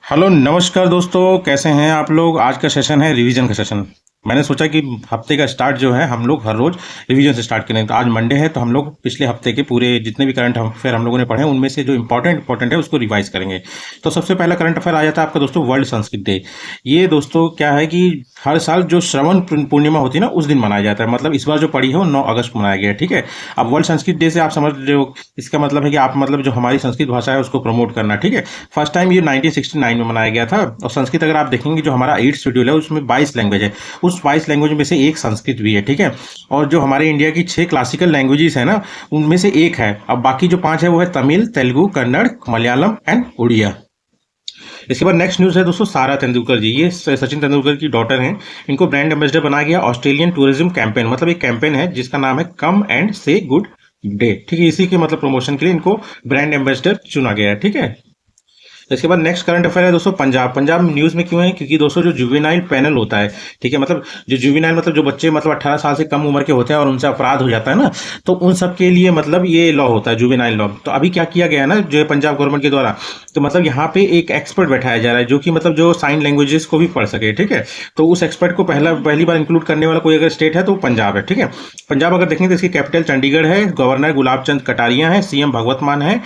Hello नमस्कार दोस्तों, कैसे हैं आप लोग। आज का सेशन है रिवीजन का सेशन। मैंने सोचा कि हफ्ते का स्टार्ट जो है हम लोग हर रोज रिवीजन से स्टार्ट करें। तो आज मंडे है तो हम लोग पिछले हफ्ते के पूरे जितने भी करंट अफेयर हम लोगों ने पढ़े हैं उनमें से जो इंपॉर्टेंट है उसको रिवाइज करेंगे। तो सबसे पहला करंट अफेयर आ जाता है आपका दोस्तों वर्ल्ड संस्कृत डे। ये दोस्तों क्या है कि हर साल जो श्रवण पूर्णिमा होती है ना उस दिन मनाया जाता है। मतलब इस बार जो पड़ी है वो 9 अगस्त को मनाया गया है। ठीक है। अब वर्ल्ड संस्कृत डे से आप समझ रहे हो, इसका मतलब है कि आप मतलब जो हमारी संस्कृत भाषा है उसको प्रमोट करना। ठीक है। फर्स्ट टाइम ये 1969 में मनाया गया था। और संस्कृत अगर आप देखेंगे जो हमारा 8 शेड्यूल है उसमें 22 लैंग्वेज है। उस 22 लैंग्वेज में से एक संस्कृत भी है। ठीक है। और जो हमारे इंडिया की 6 क्लासिकल लैंग्वेजेस है ना उनमें से एक है। अब बाकी जो 5 है वो है तमिल, तेलुगु, कन्नड़, मलयालम एंड उड़िया। इसके बाद नेक्स्ट न्यूज़ है दोस्तों सारा तेंदुलकर जी। ये सचिन तेंदुलकर की डॉटर हैं। इनको ब्रांड एम्बेसडर बनाया गया ऑस्ट्रेलियन टूरिज्म कैंपेन। मतलब एक कैंपेन है जिसका नाम है कम एंड से गुड डे। ठीक है। इसी के मतलब प्रमोशन के लिए इनको ब्रांड एम्बेसडर चुना गया है। ठीक है। इसके बाद नेक्स्ट करंट अफेयर है दोस्तों पंजाब न्यूज में क्यों है, क्योंकि दोस्तों जो जुवेनाइल पैनल होता है, ठीक है, मतलब जो जुवेनाइल मतलब जो बच्चे मतलब 18 साल से कम उम्र के होते हैं और उनसे अपराध हो जाता है ना, तो उन सब के लिए मतलब ये लॉ होता है जुवेनाइल लॉ। तो अभी क्या किया गया है ना जो पंजाब गवर्नमेंट के द्वारा, तो मतलब यहाँ पे एक एक्सपर्ट बैठाया जा रहा है जो कि मतलब जो साइन लैंग्वेजेस को भी पढ़ सके। ठीक है। तो उस एक्सपर्ट को पहली बार इंक्लूड करने वाला कोई अगर स्टेट है तो पंजाब है। ठीक है। पंजाब अगर देखें तो इसकी कैपिटल चंडीगढ़ है, गवर्नर गुलाब चंद कटारिया है, सीएम भगवत मान है।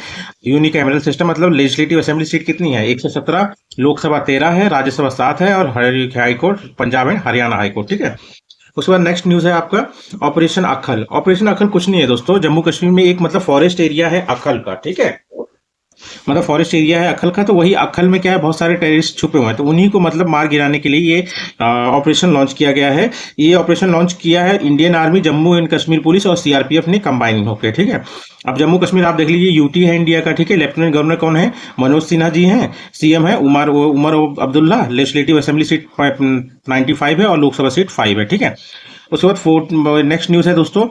यूनिक एमरल सिस्टम मतलब लेजिस्लेटिव असेंबली सीट कितनी है 117, लोकसभा 13 है, राज्यसभा 7 है और high court Punjab and Haryana high court. ठीक है। उसके बाद नेक्स्ट न्यूज है आपका ऑपरेशन अक्खल। ऑपरेशन अक्खल कुछ नहीं है दोस्तों, जम्मू कश्मीर में एक मतलब फॉरेस्ट एरिया है अक्खल का। ठीक है। मतलब फॉरेस्ट एरिया है अक्खल का, तो वही अक्खल में क्या है बहुत सारे टेररिस्ट छुपे हुए हैं, तो उन्हीं को मतलब मार गिराने के लिए ये ऑपरेशन लॉन्च किया गया है। ये ऑपरेशन लॉन्च किया है Indian army, Jammu and Kashmir police और सीआरपीएफ ने कंबाइन होकर। ठीक है। अब जम्मू कश्मीर आप देख लीजिए यूटी है इंडिया का। ठीक है। लेफ्टिनेंट गवर्नर कौन है, मनोज सिन्हा जी हैं। सीएम है Omar Abdullah. Legislative assembly seat 95 है और लोकसभा सीट 5 है। ठीक है। उसके बाद नेक्स्ट न्यूज है दोस्तों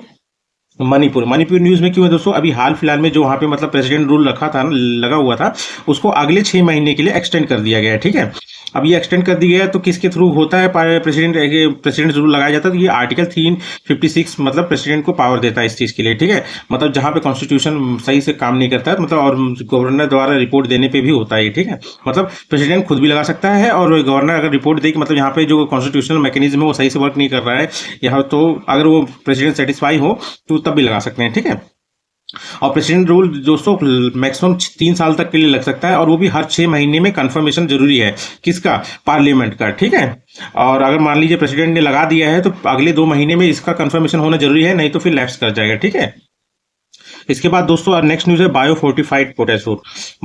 मणिपुर न्यूज में क्यों है दोस्तों, अभी हाल फिलहाल में जो वहां पे मतलब प्रेसिडेंट रूल रखा था लगा हुआ था उसको अगले 6 महीने के लिए एक्सटेंड कर दिया गया है। ठीक है। अब ये एक्सटेंड कर दिया गया है तो किसके थ्रू होता है प्रेसिडेंट रूल लगाया जाता है, तो ये आर्टिकल 356 मतलब प्रेसिडेंट को पावर देता है इस चीज के लिए। ठीक है। मतलब जहां पे कॉन्स्टिट्यूशन सही से काम नहीं करता है मतलब और गवर्नर द्वारा रिपोर्ट देने पे भी होता है। ठीक है। मतलब प्रेसिडेंट खुद भी लगा सकता है और गवर्नर अगर रिपोर्ट दे कि मतलब यहाँ पे जो कॉन्स्टिट्यूशनल मैकेनिज्म है वो सही से वर्क नहीं कर रहा है यहाँ, तो अगर वो प्रेसिडेंट सेटिस्फाई हो तो तब भी लगा सकते हैं। ठीक है। और प्रेसिडेंट रूल दोस्तों मैक्सिमम 3 साल तक के लिए लग सकता है और वो भी हर 6 महीने में कंफर्मेशन जरूरी है किसका, पार्लियामेंट का। ठीक है। और अगर मान लीजिए प्रेसिडेंट ने लगा दिया है तो अगले 2 महीने में इसका कंफर्मेशन होना जरूरी है, नहीं तो फिर लैप्स कर जाएगा। ठीक है। इसके बाद दोस्तों नेक्स्ट न्यूज है bio fortified potato.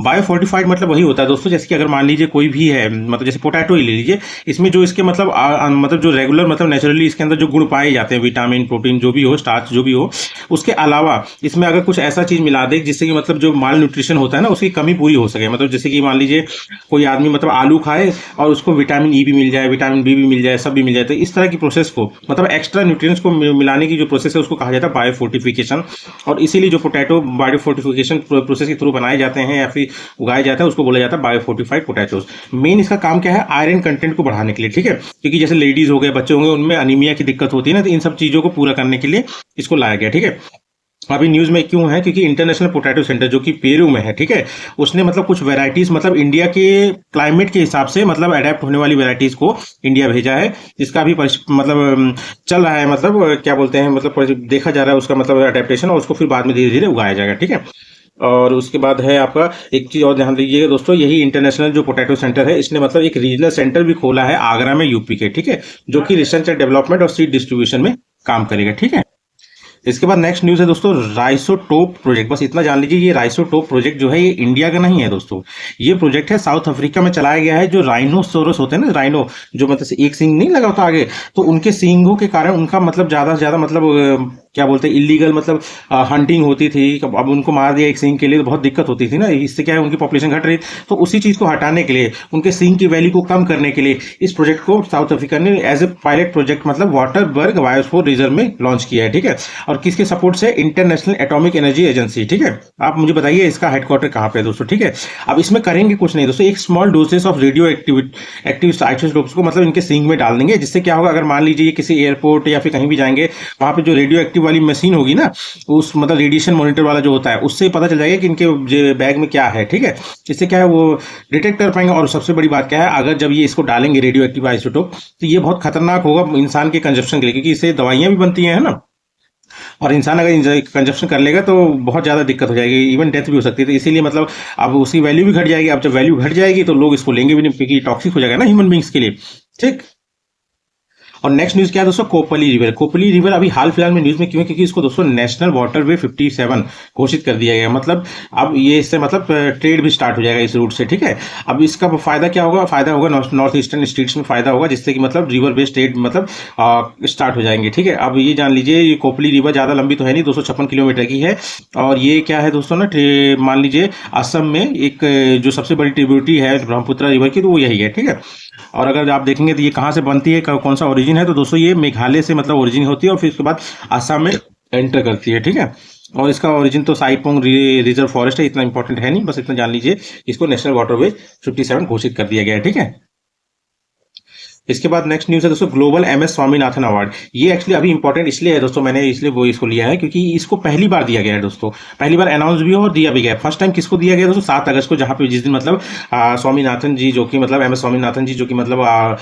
Bio fortified मतलब वही होता है दोस्तों जैसे कि अगर मान लीजिए कोई भी है मतलब जैसे पोटैटो ही ले लीजिए, इसमें जो इसके मतलब मतलब जो रेगुलर मतलब नेचुरली इसके अंदर जो गुण पाए जाते हैं, विटामिन प्रोटीन जो भी हो, स्टार्च जो भी हो, उसके अलावा इसमें अगर कुछ ऐसा चीज मिला दे जिससे कि मतलब जो माल न्यूट्रिशन होता है ना उसकी कमी पूरी हो सके। मतलब जैसे कि मान लीजिए कोई आदमी मतलब आलू खाए और उसको विटामिन ई भी मिल जाए, विटामिन बी भी मिल जाए, सब भी मिल जाए, तो इस तरह की प्रोसेस को मतलब एक्स्ट्रा न्यूट्रिएंट्स को मिलाने की जो प्रोसेस है उसको कहा जाता है बायो फोर्टिफिकेशन। और इसीलिए जो पोटैटो बायो फोर्टिफिकेशन प्रोसेस के थ्रू बनाए जाते हैं या फिर उगाए जाते हैं उसको बोला जाता है बायो फोर्टिफाइड पोटैटोज। मेन इसका काम क्या है, आयरन कंटेंट को बढ़ाने के लिए। ठीक है। क्योंकि जैसे लेडीज हो गए, बच्चे होंगे, उनमें अनीमिया की दिक्कत होती है ना, तो इन सब चीजों को पूरा करने के लिए इसको लाया गया। ठीक है। अभी न्यूज में क्यों है, क्योंकि इंटरनेशनल पोटैटो सेंटर जो कि पेरू में है, ठीक है, उसने मतलब कुछ वैरायटीज मतलब इंडिया के क्लाइमेट के हिसाब से मतलब अडेप्ट होने वाली वैरायटीज को इंडिया भेजा है, जिसका भी मतलब चल रहा है, मतलब क्या बोलते हैं, मतलब देखा जा रहा है उसका मतलब अडेप्टेशन, और उसको फिर बाद में धीरे धीरे उगाया जाएगा। ठीक है। और उसके बाद है आपका एक चीज और ध्यान दीजिएगा दोस्तों, यही इंटरनेशनल जो पोटैटो सेंटर है इसने मतलब एक रीजनल सेंटर भी खोला है आगरा में यूपी के। ठीक है। जो कि रिसर्च एंड डेवलपमेंट और सीड डिस्ट्रीब्यूशन में काम करेगा। ठीक है। इसके बाद नेक्स्ट न्यूज है दोस्तों राइसोटोप प्रोजेक्ट। बस इतना जान लीजिए, ये राइसोटोप प्रोजेक्ट जो है ये इंडिया का नहीं है दोस्तों, ये प्रोजेक्ट है साउथ अफ्रीका में चलाया गया है। जो राइनोसोरस होते हैं ना, राइनो जो मतलब एक सींग नहीं लगा होता आगे, तो उनके सींगों के कारण उनका मतलब ज्यादा से ज्यादा मतलब क्या बोलते हैं इलीगल मतलब हंटिंग होती थी। अब उनको मार दिया एक सींग के लिए तो बहुत दिक्कत होती थी ना, इससे क्या है उनकी पॉपुलेशन घट रही, तो उसी चीज को हटाने के लिए, उनके सींग की वैल्यू को कम करने के लिए इस प्रोजेक्ट को साउथ अफ्रीका ने एज ए पायलट प्रोजेक्ट मतलब वाटरबर्ग बायोस्फीयर रिजर्व में लॉन्च किया है। ठीक है। और किसके सपोर्ट से, इंटरनेशनल एटॉमिक एनर्जी एजेंसी। ठीक है। आप मुझे बताइए इसका हेडक्वार्टर कहाँ पे है दोस्तों। ठीक है। अब इसमें करेंगे कुछ नहीं दोस्तों, एक small doses of radio active isotopes को मतलब इनके सींग में डाल देंगे, जिससे क्या होगा, अगर मान लीजिए किसी एयरपोर्ट या फिर कहीं भी जाएंगे वहां पे जो रेडियो एक्टिव रेडियोएक्टिव वाली मशीन होगी ना, उस मतलब रेडिएशन मॉनिटर वाला जो होता है, उससे पता चल जाएगा कि इनके बैग में क्या है, ठीक है। इससे क्या है वो डिटेक्ट कर पाएंगे। और सबसे बड़ी बात क्या है, अगर जब ये इसको डालेंगे रेडियो एक्टिव आइसोटोप, तो ये बहुत खतरनाक होगा इंसान के कंजप्शन के लिए, क्योंकि इससे दवाइयां भी बनती हैं, है ना। और इंसान अगर कंजप्शन कर लेगा तो बहुत ज़्यादा दिक्कत हो जाएगी, इवन डेथ भी हो सकती है। तो इसीलिए मतलब अब उसकी वैल्यू भी घट जाएगी। अब जब वैल्यू घट जाएगी तो लोग इसको लेंगे भी नहीं, क्योंकि टॉक्सिक हो जाएगा ना ह्यूमन बींग्स के लिए, ठीक। और नेक्स्ट न्यूज क्या है दोस्तों, कोपली रिवर। कोपली रिवर अभी हाल फिलहाल में न्यूज में क्यों है, क्योंकि इसको दोस्तों नेशनल वाटरवे 57 घोषित कर दिया गया। मतलब अब ये इससे मतलब ट्रेड भी स्टार्ट हो जाएगा इस रूट से, ठीक है। अब इसका फायदा क्या होगा, फायदा होगा नॉर्थ ईस्टर्न स्टेट्स में फायदा होगा, जिससे कि मतलब रिवर बेस्ड ट्रेड मतलब स्टार्ट हो जाएंगे, ठीक है। अब ये जान लीजिए, ये कोपली रिवर ज्यादा लंबी तो है नहीं, 256 किलोमीटर की है। और ये क्या है दोस्तों ना, मान लीजिए असम में एक जो सबसे बड़ी ट्रिब्यूटरी है ब्रह्मपुत्र रिवर की, तो वो यही है, ठीक है। और अगर आप देखेंगे तो ये कहाँ से बनती है, कौन सा ओरिजिन है, तो दोस्तों ये मेघालय से मतलब ओरिजिन होती है, और फिर उसके बाद आसाम में एंटर करती है, ठीक है। और इसका ओरिजिन तो साइपोंग रिजर्व फॉरेस्ट है, इतना इंपॉर्टेंट है नहीं, बस इतना जान लीजिए इसको नेशनल वाटरवे 57 घोषित कर दिया गया है, ठीक है। इसके बाद नेक्स्ट न्यूज़ है दोस्तों, ग्लोबल एमएस स्वामीनाथन अवार्ड। ये एक्चुअली अभी इंपॉर्टेंट इसलिए है दोस्तों, मैंने इसलिए वो इसको लिया है क्योंकि इसको पहली बार दिया गया है दोस्तों, पहली बार अनाउंस भी हो और दिया भी गया। फर्स्ट टाइम किसको दिया गया दोस्तों, 7 अगस्त को, जहाँ पे जिस दिन मतलब स्वामीनाथन जी जो कि मतलब एमएस स्वामीनाथन जी जो कि मतलब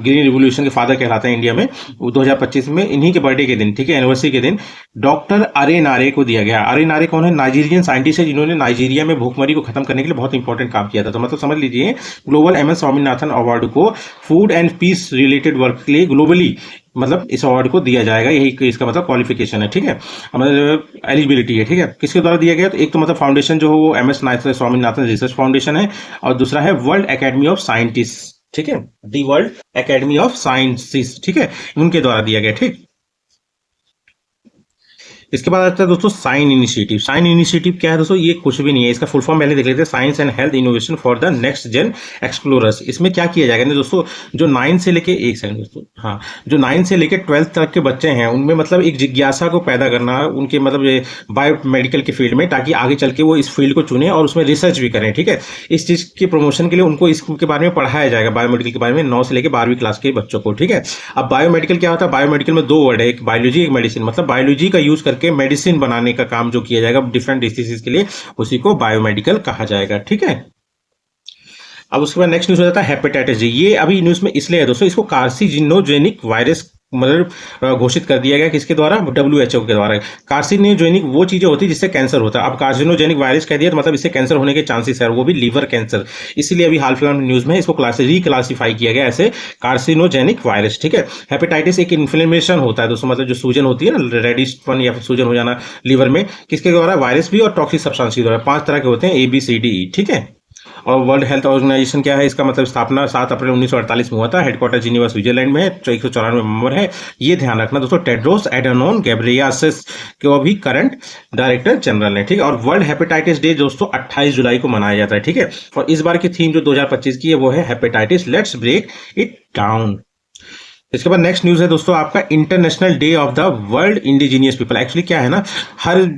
ग्रीन रिवोल्यूशन के फादर कहलाते हैं इंडिया में, 2025 में इन्हीं के बर्थडे के दिन, ठीक है, एनिवर्सरी के दिन डॉक्टर अरे नारे को दिया गया। अरे नारे कौन है, नाइजीरियन साइंटिस्ट है जिन्होंने नाइजीरिया में भूखमरी को खत्म करने के लिए बहुत इंपॉर्टेंट काम किया था। तो मतलब समझ लीजिए, ग्लोबल एमएस स्वामीनाथन अवार्ड को food and peace related work के लिए ग्लोबली मतलब इस अवार्ड को दिया जाएगा, यही इसका मतलब क्वालिफिकेशन है, ठीक है, मतलब एलिजिबिलिटी है, ठीक है। किसके द्वारा दिया गया, तो एक तो मतलब फाउंडेशन जो वो एमएस स्वामीनाथन रिसर्च फाउंडेशन है, और दूसरा है वर्ल्ड एकेडमी ऑफ साइंटिस्ट, ठीक है, the world academy of sciences, ठीक है, उनके द्वारा दिया गया, ठीक। इसके बाद आता है दोस्तों साइन इनिशिएटिव। साइन इनिशिएटिव क्या है दोस्तों, ये कुछ भी नहीं है, इसका फुल फॉर्म पहले देख लेते हैं, science and health innovation for the next gen explorers. इसमें क्या किया जाएगा ना दोस्तों, जो 9 से लेके, एक सेकंड दोस्तों, हाँ, जो 9 से लेके 12th तक के बच्चे हैं उनमें मतलब एक जिज्ञासा को पैदा करना उनके मतलब बायोमेडिकल के फील्ड में, ताकि आगे चल के वो इस फील्ड को चुने और उसमें रिसर्च भी करें, ठीक है। इस चीज के प्रमोशन के लिए उनको इसके बारे में पढ़ाया जाएगा, बायोमेडिकल के बारे में, 9 से लेकर 12वीं क्लास के बच्चों को, ठीक है। अब बायोमेडिकल क्या होता है, बायोमेडिकल में 2 वर्ड है, एक बायोलॉजी एक मेडिसिन। मतलब बायोलॉजी का यूज करके मेडिसिन बनाने का काम जो किया जाएगा डिफरेंट डिसीजेस के लिए, उसी को बायोमेडिकल कहा जाएगा, ठीक है। अब उसके बाद नेक्स्ट न्यूज हो जाता है हेपेटाइटिस जी। ये अभी न्यूज में इसलिए है दोस्तों, इसको कार्सिनोजेनिक वायरस मतलब घोषित कर दिया गया, किसके द्वारा, WHO के द्वारा। कार्सिनोजेनिक वो चीजें होती है जिससे कैंसर होता है। अब कार्सिनोजेनिक वायरस कह दिया तो मतलब इससे कैंसर होने के चांसेस है, वो भी लीवर कैंसर। इसीलिए अभी हाल फिलहाल न्यूज में इसको रिक्लासिफाई किया गया ऐसे कार्सिनोजेनिक वायरस, ठीक है। हेपेटाइटिस एक इन्फ्लेमेशन होता है दोस्तों, मतलब जो सूजन होती है ना, रेडिशपन या फिर सूजन हो जाना लीवर में, किसके द्वारा, वायरस भी और टॉक्सिक सब्सटेंस के द्वारा। 5 तरह के होते हैं, ABCDE, ठीक है। और वर्ल्ड हेल्थ ऑर्गेनाइजेशन क्या है, इसका मतलब स्थापना 7 अप्रैल 1948 में हुआ था, हेडक्वार्टर जिनेवा स्विट्जरलैंड में है, 194 मेंबर है। ये ध्यान रखना दोस्तों, टेड्रोस एडेनोन गैब्रियेसस को भी करंट डायरेक्टर जनरल है, ठीक है। और वर्ल्ड हेपेटाइटिस डे दोस्तों 28 जुलाई को मनाया जाता है, ठीक है। और इस बार की थीम जो 2025 की है वो है hepatitis, let's break it down. इसके बाद नेक्स्ट न्यूज है दोस्तों आपका international day of the world indigenous people. Actually क्या है ना, हर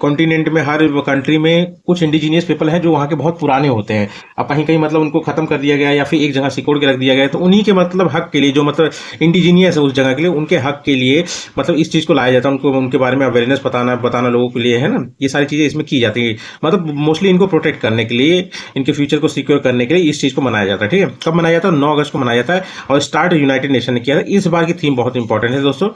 कॉन्टिनेंट में, हर कंट्री में कुछ इंडिजीनियस पीपल हैं जो वहाँ के बहुत पुराने होते हैं। अब कहीं कहीं मतलब उनको खत्म कर दिया गया या फिर एक जगह सिकोड़ के रख दिया गया, तो उन्हीं के मतलब हक के लिए, जो मतलब इंडिजीनियस है उस जगह के लिए, उनके हक के लिए मतलब इस चीज़ को लाया जाता है, उनको उनके बारे में अवेयरनेस बताना लोगों के लिए, है ना। ये सारी चीज़ें इसमें की जाती है, मतलब मोस्टली इनको प्रोटेक्ट करने के लिए, इनके फ्यूचर को सिक्योर करने के लिए इस चीज़ को मनाया जाता है, ठीक है। कब मनाया जाता है, 9 अगस्त को मनाया जाता है, और स्टार्ट यूनाइटेड नेशन ने किया था। इस बार की थीम बहुत इंपॉर्टेंट है दोस्तों,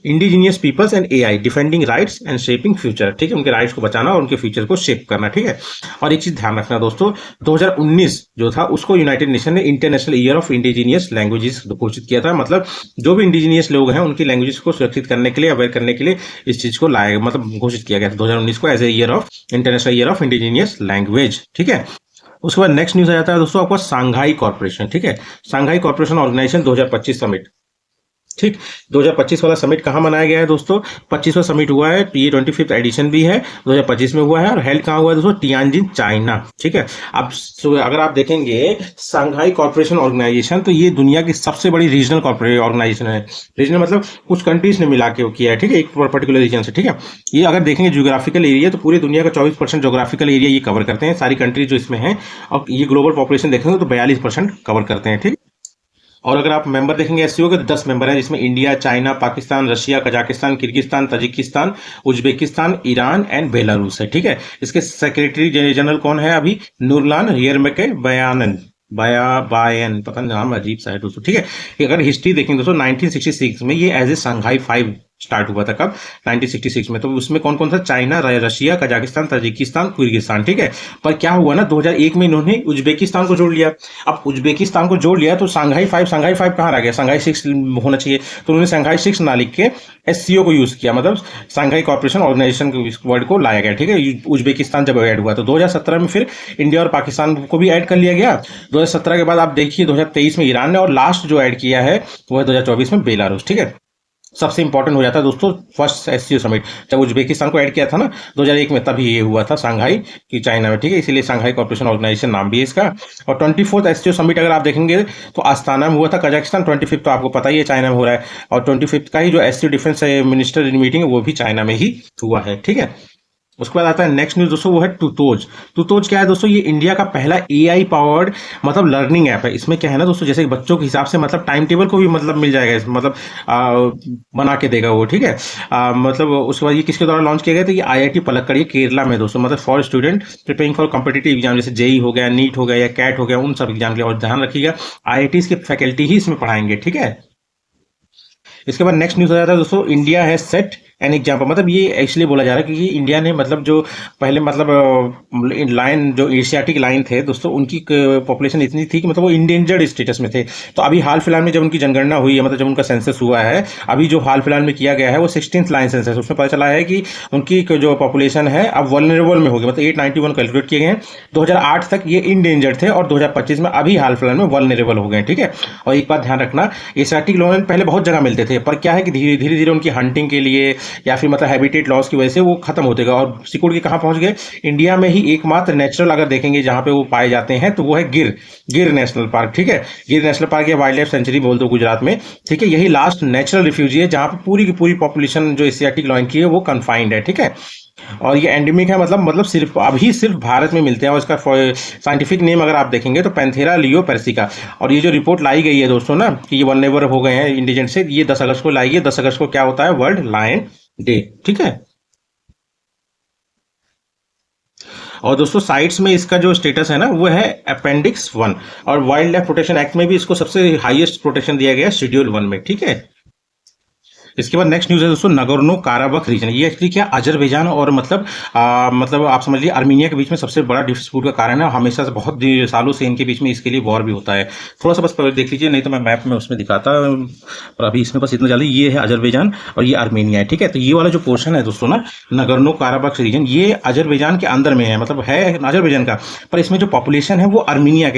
indigenous peoples and AI defending rights and shaping future, ठीक है। उनके राइट्स को बचाना और उनके फ्यूचर को शेप करना, ठीक है। और एक चीज ध्यान रखना दोस्तों, 2019 जो था उसको यूनाइटेड नेशन ने international year of indigenous languages घोषित किया था। मतलब जो भी इंडिजीनियस लोग हैं उनकी लैंग्वेजेस को सुरक्षित करने के लिए, अवेयर करने के लिए इस चीज को लाया, मतलब घोषित किया गया था 2019 को as a year of international year of indigenous language, ठीक है। उसके बाद नेक्स्ट न्यूज आ जाता है दोस्तों आपका सांघाई कॉर्पोरेशन, ठीक है। सांघाई कॉर्पोरेशन ऑर्गेनाइजेशन 2025 समिट, ठीक। 2025 वाला समिट कहाँ मनाया गया है दोस्तों, 25वां समिट हुआ है, ये 25th एडिशन भी है, 2025 में हुआ है, और हेल्ड कहाँ हुआ है दोस्तों, तियानजिन चाइना, ठीक है। अब अगर आप देखेंगे सांघाई कॉर्पोरेशन ऑर्गेनाइजेशन, तो ये दुनिया की सबसे बड़ी रीजनल कॉर्पोरेट ऑर्गेनाइजेशन है। रीजनल मतलब कुछ कंट्रीज ने मिला के किया है, ठीक है, एक पर्टिकुलर रीजन से, ठीक है। ये अगर देखेंगे जियोग्राफिकल एरिया, तो पूरे दुनिया का 24% जोग्राफिकल एरिया ये कवर करते हैं, सारी कंट्रीज जो इसमें हैं। और ये ग्लोबल पॉपुलेशन देखेंगे तो 42% कवर करते हैं, ठीक। और अगर आप मेंबर देखेंगे एससीओ के तो 10 मेंबर हैं, जिसमें India, China, Pakistan, Russia, Kazakhstan, Kyrgyzstan, Tajikistan, Uzbekistan, Iran and Belarus है। ठीक है। इसके सेक्रेटरी जनरल कौन है अभी? नूरलान हियरमेके बयानन, बायन, पता नहीं नाम अजीब सा है दोस्तों। ठीक है। कि अगर हिस्ट्री देखेंगे दोस्तों 1966 में ये एज ए संघाई 5 स्टार्ट हुआ था। कब? 1966 में। तो उसमें कौन कौन था? China, Russia, Kazakhstan, Tajikistan, Kyrgyzstan. ठीक है। पर क्या हुआ ना, 2001 में इन्होंने उज्बेकिस्तान को जोड़ लिया। अब उज्बेकिस्तान को जोड़ लिया तो संघाई 5 कहाँ रह गया? संघाई 6 होना चाहिए। तो उन्होंने संघाई 6 ना लिख के एससीओ को यूज किया, मतलब संघाई कॉर्पोरेशन ऑर्गेनाइजेशन के वर्ड को लाया गया। ठीक है। उज्बेकिस्तान जब ऐड हुआ तो 2017 में फिर इंडिया और पाकिस्तान को भी ऐड कर लिया गया। 2017 के बाद आप देखिए 2023 में ईरान ने, और लास्ट जो ऐड किया है वो है 2024 में बेलारूस। ठीक है। सबसे इंपॉर्टेंट हो जाता है दोस्तों फर्स्ट एससीओ समिट, जब उज्बेकिस्तान को ऐड किया था ना 2001 में, तभी ये हुआ था संघाई की चाइना में। ठीक है। इसीलिए संघाई कॉर्पोरेशन ऑर्गेनाइजेशन नाम भी है इसका। और 24th एससीओ समिट अगर आप देखेंगे तो आस्ताना में हुआ था कजाकिस्तान। 25th तो आपको पता ही है चाइना में हो रहा है। और 25th का ही जो एससीओ डिफेंस मिनिस्टर मीटिंग है वो भी चाइना में ही हुआ है। ठीक है। उसके बाद आता है नेक्स्ट न्यूज दोस्तों, वो है टूतोज। टूतोज क्या है दोस्तों? ये इंडिया का पहला एआई पावर्ड मतलब लर्निंग ऐप है। इसमें क्या है ना दोस्तों, जैसे बच्चों के हिसाब से मतलब टाइम टेबल को भी मतलब मिल जाएगा इसमें, मतलब बना के देगा वो। ठीक है। मतलब उसके बाद ये किसके द्वारा लॉन्च किया गया था? ये आईआईटी पलक्कड़, ये केरला में दोस्तों, मतलब for student preparing for competitive exam, जैसे जेई हो गया, नीट हो गया या कैट हो गया, उन सब एग्जाम के लिए। और ध्यान रखिएगा आईआईटी के फैकल्टी ही इसमें पढ़ाएंगे। ठीक है। इसके बाद नेक्स्ट न्यूज आ जाता है दोस्तों, इंडिया है सेट एन एग्जाम्पल। मतलब ये एक्चुअली बोला जा रहा है क्योंकि इंडिया ने मतलब जो पहले मतलब लाइन जो एशियाटिक लाइन थे दोस्तों, उनकी पॉपुलेशन इतनी थी कि मतलब वो इंडेंजर्ड स्टेटस में थे। तो अभी हाल फिलहाल में जब उनकी जनगणना हुई है, मतलब जब उनका सेंसस हुआ है, अभी जो हाल फिलहाल में किया गया है वो 16th लाइन सेंसस, उसमें पता चला है कि उनकी जो पॉपुलेशन है अब वल्नरेबल में होगी, मतलब 891 कैलकुलेट किए गए हैं। 2008 तक ये इंडेंजर्ड थे और 2025 में अभी हाल फिलहाल में वल्नरेबल हो गए। ठीक है। और एक बात ध्यान रखना, एशियाटिक लोन पहले बहुत जगह मिलते थे, पर क्या है कि धीरे धीरे उनकी हंटिंग के लिए या फिर मतलब हैबिटेट लॉस की वजह से वो खत्म होते गए और सिकुड़ के कहाँ पहुंच गए? इंडिया में ही एकमात्र नेचुरल अगर देखेंगे जहां पे वो पाए जाते हैं तो वो है गिर नेशनल पार्क। ठीक है। गिर नेशनल पार्क या वाइल्ड लाइफ सेंचुरी बोल दो गुजरात में। ठीक है। यही लास्ट नेचुरल रिफ्यूजी है जहां पे पूरी की पूरी पॉपुलेशन जो एशियाटिक लॉयन की है वो कन्फाइंड है। ठीक है। और ये एंडेमिक है, मतलब सिर्फ भारत में मिलते हैं। और इसका साइंटिफिक नेम अगर आप देखेंगे तो पैंथेरा लियो पर्सिका। और ये जो रिपोर्ट लाई गई है दोस्तों ना कि ये वल्नरेबल हो गए हैं इंडिजेंट से, ये 10 अगस्त को लाई गई। 10 अगस्त को क्या होता है? World lion day. ठीक है। और दोस्तों साइट्स में इसका जो स्टेटस है ना वो है अपेंडिक्स 1, और वाइल्ड लाइफ प्रोटेक्शन एक्ट में भी इसको सबसे हाईएस्ट प्रोटेक्शन दिया गया है शेड्यूल 1 में। ठीक है। इसके बाद नेक्स्ट न्यूज़ है दोस्तों, नगोर्नो काराबख रीजन। ये एक्चुअली क्या अजरबैजान और मतलब आप समझ लीजिए आर्मीनिया के बीच में सबसे बड़ा डिस्प्यूट का कारण है। हमेशा से बहुत सालों से इनके बीच में इसके लिए वॉर भी होता है। थोड़ा सा बस देख लीजिए, नहीं तो मैं मैप में उसमें दिखाता, और अभी इसमें बस इतना जल्दी, ये है अजरबैजान और ये आर्मेनिया है। ठीक है। तो ये वाला जो पोर्शन है दोस्तों ना, नगोर्नो काराबख रीजन, ये अजरबैजान के अंदर में है, मतलब है अजरबैजान का, पर इसमें जो पॉपुलेशन है वो आर्मीनिया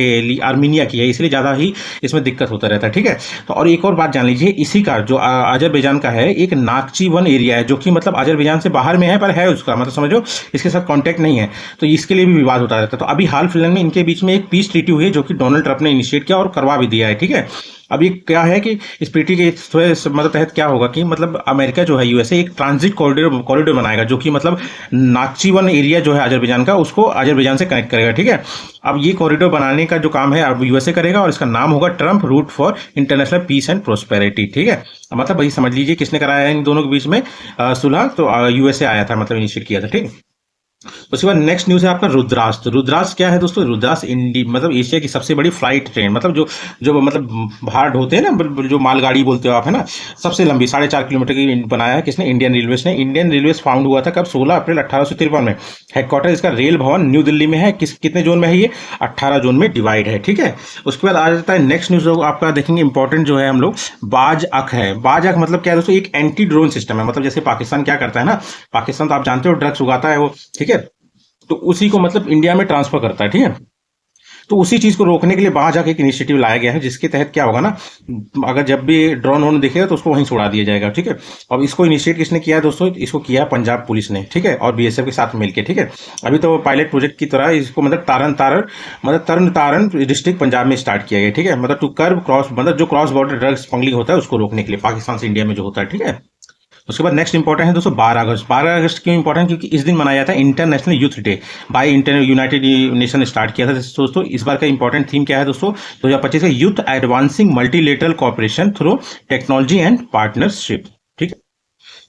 की है, इसलिए ज़्यादा ही इसमें दिक्कत होता रहता है। ठीक है। तो और एक और बात जान लीजिए, इसी का जो अजरबैजान का है एक नाकची वन एरिया है जो कि मतलब अजरबैजान से बाहर में है, पर है उसका मतलब समझो इसके साथ कांटेक्ट नहीं है, तो इसके लिए भी विवाद होता रहता है। तो अभी हाल फिलहाल में इनके बीच में एक पीस ट्रीटी हुई है जो कि डोनाल्ड ट्रंप ने इनिशिएट किया और करवा भी दिया है। ठीक है। अभी क्या है कि इस ट्रीटी के मतलब तहत क्या होगा कि मतलब अमेरिका जो है यूएसए एक ट्रांजिट कॉरिडोर बनाएगा जो कि मतलब नाकची वन एरिया जो है अजरबैजान का, उसको अजरबैजान से कनेक्ट करेगा। ठीक है। अब ये कॉरिडोर बनाने का जो काम है अब यूएसए करेगा और इसका नाम होगा Trump route for international peace and prosperity. ठीक है। मतलब वही समझ लीजिए किसने कराया है इन दोनों के बीच में सुलह, तो यूएसए आया था, मतलब इनिशिएट किया था। ठीक है। उसके बाद नेक्स्ट न्यूज़ है आपका रुद्रास। तो रुद्रास क्या है दोस्तों? रुद्रास मतलब एशिया की सबसे बड़ी फ्लाइट ट्रेन, मतलब जो मतलब बाहर ढोते हैं ना, जो मालगाड़ी बोलते हो आप, है ना, सबसे लंबी 4.5 किलोमीटर की बनाया है किसने? इंडियन रेलवेज ने। इंडियन रेलवेज फाउंड हुआ था कब? 16 अप्रैल 1853 में। हेडक्वार्टर इसका रेल भवन न्यू दिल्ली में है। कितने जोन में है ये? 18 जोन में डिवाइड है। ठीक है। उसके बाद आ जाता है नेक्स्ट न्यूज़ आपका देखेंगे इंपॉर्टेंट जो है हम लोग, बाज अक है। बाज अक मतलब क्या है दोस्तों? एक एंटी ड्रोन सिस्टम है। मतलब जैसे पाकिस्तान क्या करता है ना, पाकिस्तान तो आप जानते हो ड्रग्स उगाता है वो। ठीक है। तो उसी को मतलब इंडिया में ट्रांसफर करता है। ठीक है। तो उसी चीज को रोकने के लिए वहां जाके एक इनिशिएटिव लाया गया है जिसके तहत क्या होगा ना, अगर जब भी ड्रोन वोन दिखेगा तो उसको वहीं छोड़ा दिया जाएगा। ठीक है। अब इसको इनिशिएट किसने किया है दोस्तों? इसको किया पंजाब पुलिस ने। ठीक है। और बीएसएफ के साथ मिलकर। ठीक है। अभी तो पायलट प्रोजेक्ट की तरह इसको मतलब तरन तारण डिस्ट्रिक्ट पंजाब में स्टार्ट किया गया। ठीक है। मतलब टू कर्ब क्रॉस, मतलब जो क्रॉस बॉर्डर ड्रग्स स्मगलिंग होता है उसको रोकने के लिए पाकिस्तान से इंडिया में जो होता है। ठीक है। उसके बाद नेक्स्ट इंपॉर्टेंट है दोस्तों 12 अगस्त। 12 अगस्त क्यों इंपॉर्टेंट, क्योंकि इस दिन मनाया जाता है international youth day by United Nation start किया था दोस्तों। इस बार का इंपॉर्टेंट थीम क्या है दोस्तों, 2025 का youth advancing multilateral cooperation through technology and partnership. ठीक है।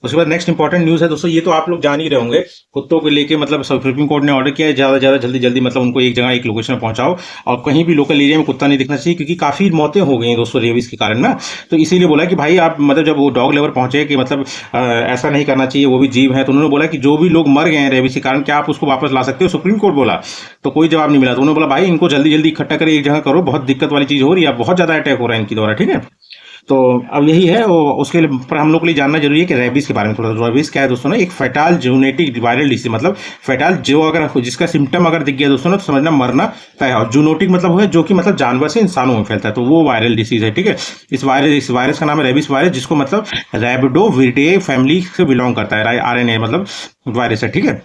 उसके बाद नेक्स्ट इंपॉर्टेंट न्यूज़ है दोस्तों, ये तो आप लोग जान ही रहे होंगे, कुत्तों को लेके मतलब सुप्रीम कोर्ट ने ऑर्डर किया है ज़्यादा से ज़्यादा जल्दी जल्दी मतलब उनको एक जगह एक लोकेशन में पहुंचाओ, और कहीं भी लोकल एरिया में कुत्ता नहीं दिखना चाहिए, क्योंकि काफ़ी मौतें हो गई हैं दोस्तों रेबीज के कारण ना। तो इसीलिए बोला कि भाई आप मतलब जब वो डॉग लेवर पहुंचे कि मतलब ऐसा नहीं करना चाहिए, वो भी जीव है, तो उन्होंने बोला कि जो भी लोग मर गए हैं रेबीज के कारण क्या आप उसको वापस ला सकते हो, सुप्रीम कोर्ट बोला। तो कोई जवाब नहीं मिला, तो उन्होंने बोला भाई इनको जल्दी जल्दी इकट्ठा करके एक जगह करो, बहुत दिक्कत वाली चीज़ हो रही है, बहुत ज़्यादा अटैक हो रहा है इनकी द्वारा। ठीक है। तो अब यही है, उसके लिए पर हम लोग के लिए जानना जरूरी है कि रेबीज के बारे में थोड़ा। रेबीज क्या है दोस्तों ना, एक फेटाल जूनोटिक वायरल डिसीज, मतलब फेटाल जो अगर जिसका सिम्टम अगर दिख गया दोस्तों ना, तो समझना मरना तय है। और जूनोटिक मतलब है जो कि मतलब जानवर से इंसानों में फैलता है, तो वो वायरल डिसीज है। ठीक है। इस वायरस का नाम है रेबीज वायरस, जिसको मतलब रैबिडोविरिडे फैमिली से बिलोंग करता है, RNA मतलब वायरस है। ठीक है।